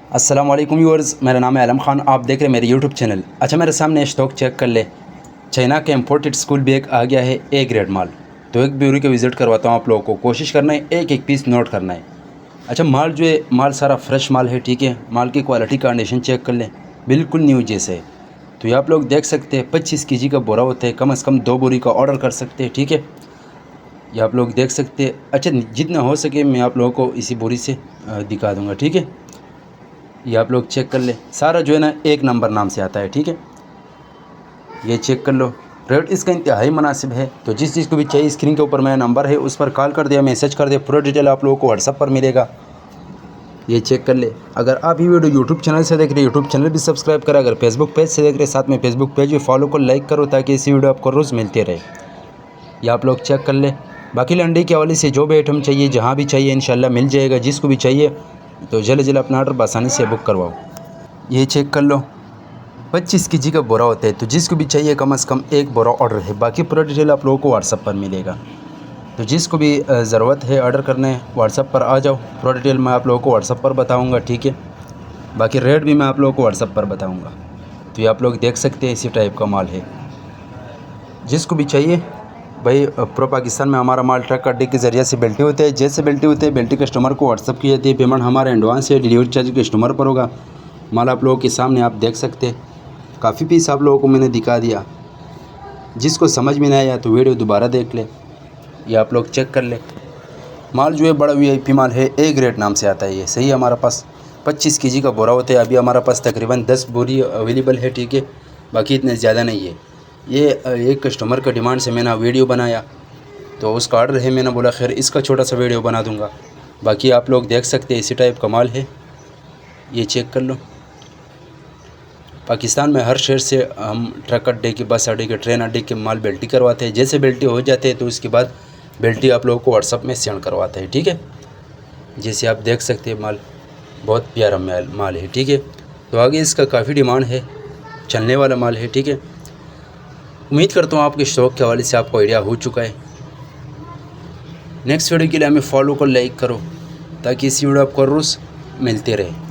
अस्सलाम वालेकुम व्यूअर्स, मेरा नाम है आलम खान। आप देख रहे हैं मेरे यूट्यूब चैनल। अच्छा, मेरे सामने स्टॉक चेक कर ले। चाइना के इम्पोर्टेड स्कूल बैग आ गया है, ए ग्रेड माल। तो एक ब्यूरी का विज़िट करवाता हूँ आप लोगों को। कोशिश करना है एक एक पीस नोट करना है। अच्छा, माल जो है माल सारा फ्रेश माल है, ठीक है। माल की क्वालिटी कंडीशन चेक कर लें, बिल्कुल न्यू जैसे है। तो ये आप लोग देख सकते हैं 25 kg का बोरा होता है, कम से कम 2 बोरी का ऑर्डर कर सकते हैं, ठीक है। ये आप लोग देख सकते हैं। अच्छा, जितना हो सके मैं आप लोगों को इसी बोरी से दिखा दूँगा, ठीक है। ये आप लोग चेक कर ले, सारा जो है ना एक नंबर नाम से आता है, ठीक है। ये चेक कर लो, रेट इसका इंतहाई मुनासिब है। तो जिस चीज़ को भी चाहिए स्क्रीन के ऊपर मेरा नंबर है, उस पर कॉल कर दिया, मैसेज कर दिया, पूरा डिटेल आप लोगों को व्हाट्सअप पर मिलेगा। ये चेक कर ले। अगर आप ये वीडियो यूट्यूब चैनल से देख रहे हैं, यूट्यूब चैनल भी सब्सक्राइब करें। अगर फेसबुक पेज से देख रहे हैं, साथ में फेसबुक पेज भी फॉलो को लाइक करो, ताकि इसी वीडियो आपको रोज़ मिलते रहे। ये आप लोग चेक कर ले। बाकी लंडी के हवाले से जो भी आइटम चाहिए, जहाँ भी चाहिए इंशाल्लाह मिल जाएगा। जिसको भी चाहिए तो जल्द जल्द अपना ऑर्डर आसानी से बुक करवाओ। ये चेक कर लो, 25 kg का बोरा होता है। तो जिसको भी चाहिए कम से कम एक बोरा ऑर्डर है। बाकी पूरा डिटेल आप लोगों को व्हाट्सअप पर मिलेगा। तो जिसको भी ज़रूरत है ऑर्डर करने, व्हाट्सअप पर आ जाओ। पूरा डिटेल मैं आप लोगों को व्हाट्सअप पर बताऊंगा, ठीक है। बाकी रेट भी मैं आप लोगों को व्हाट्सअप पर बताऊंगा। तो ये आप लोग देख सकते हैं, इसी टाइप का माल है। जिसको भी चाहिए भाई, पूरा पाकिस्तान में हमारा माल ट्रक अड्डे के ज़रिए से बेल्टी होते हैं। जैसे बेल्टी होते हैं, बेल्टी कस्टमर को व्हाट्सअप की जाती है। पेमेंट हमारा एडवांस है, डिलीवरी चार्ज कस्टमर पर होगा। माल आप लोगों के सामने आप देख सकते हैं। काफ़ी पीस आप लोगों को मैंने दिखा दिया। जिसको समझ में नहीं आया तो वीडियो दोबारा देख ले। ये आप लोग चेक कर ले। माल जो है बड़ा VIP माल है, ए ग्रेड नाम से आता है। ये सही है, हमारा पास 25 kg का बोरा होता है। अभी हमारा पास तकरीबन 10 बोरी अवेलेबल है, ठीक है। बाकी इतने ज़्यादा नहीं है। ये एक कस्टमर का डिमांड से मैंने वीडियो बनाया, तो उसका ऑर्डर है। मैंने बोला खैर इसका छोटा सा वीडियो बना दूंगा। बाकी आप लोग देख सकते हैं, इसी टाइप का माल है। ये चेक कर लो। पाकिस्तान में हर शहर से हम ट्रक अड्डे के, बस अड्डे के, ट्रेन अड्डे के माल बेल्टी करवाते हैं। जैसे बेल्टी हो जाते हैं तो उसके बाद बेल्टी आप लोगों को व्हाट्सअप में सेंड करवाते हैं, ठीक है। जैसे आप देख सकते हैं, माल बहुत प्यारा माल है, ठीक है। तो आगे इसका काफ़ी डिमांड है, चलने वाला माल है, ठीक है। उम्मीद करता हूँ आपके स्टॉक के हवाले से आपको आइडिया हो चुका है। नेक्स्ट वीडियो के लिए हमें फॉलो को लाइक करो, ताकि इसी वीडियो आपको रोज़ मिलते रहे।